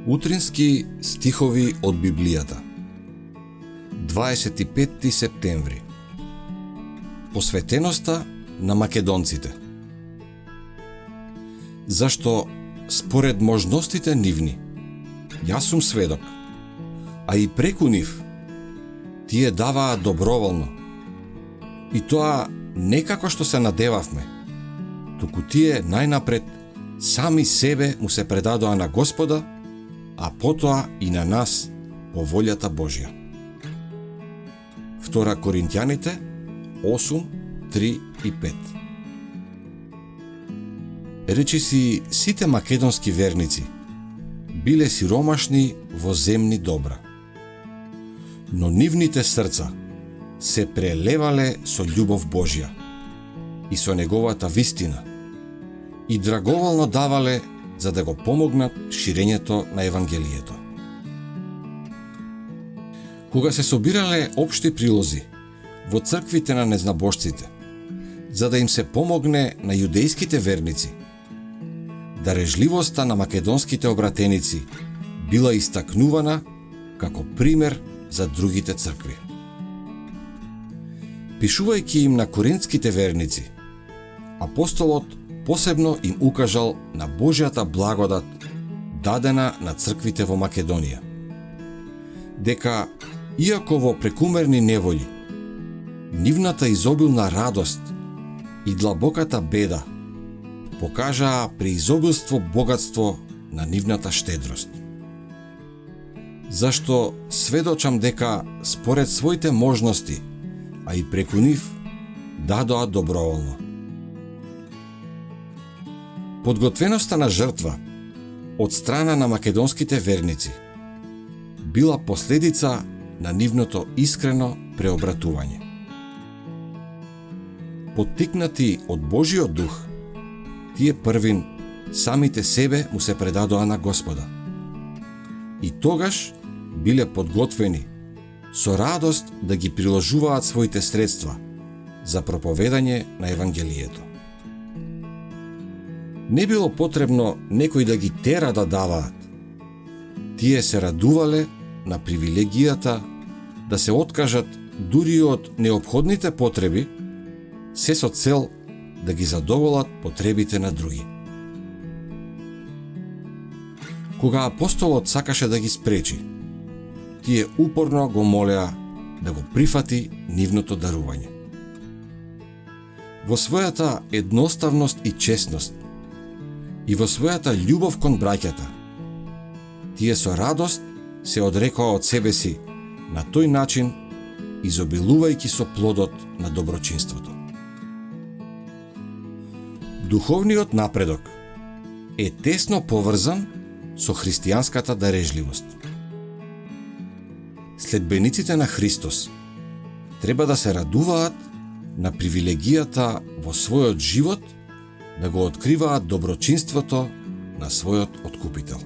Утрински стихови од Библијата. 25 септември. Посветеноста на македонците. Зашто според можностите нивни, јас сум сведок, а и преку нив, тие даваа доброволно. И тоа не како што се надевавме, туку тие најнапред сами себе му се предадоа на Господа, а потоа и на нас по волјата Божја. 2 Коринтјаните 8, 3 и 5. Речиси, сите македонски верници биле сиромашни во земни добра, но нивните срца се прелевале со љубов Божја и со неговата вистина и драговолно давале за да го помогнат ширењето на Евангелието. Кога се собирале општи прилози во црквите на незнабожците, за да им се помогне на јудејските верници, дарежливоста на македонските обратеници била истакнувана како пример за другите цркви. Пишувајќи им на коринтските верници, апостолот посебно им укажал на Божјата благодат дадена на црквите во Македонија. Дека, иако во прекумерни неволји, нивната изобилна радост и длабоката беда покажаа преизобилство богатство на нивната штедрост. Зашто сведочам дека според своите можности, а и преку нив, дадоа доброволно. Подготвеноста на жртва од страна на македонските верници била последица на нивното искрено преобратување. Поттикнати од Божиот дух, тие првин самите себе му се предадоа на Господа. И тогаш биле подготвени со радост да ги приложуваат своите средства за проповедање на Евангелието. Не било потребно некој да ги тера да даваат. Тие се радувале на привилегијата да се откажат дури од неопходните потреби, се со цел да ги задоволат потребите на други. Кога апостолот сакаше да ги спречи, тие упорно го молеа да го прифати нивното дарување. Во својата едноставност и честност и во својата љубов кон браќата, тие со радост се одрекоа од себе си на тој начин, изобилувајќи со плодот на доброчинството. Духовниот напредок е тесно поврзан со христијанската дарежливост. Следбениците на Христос треба да се радуваат на привилегијата во својот живот да го откриваат доброчинството на својот откупител.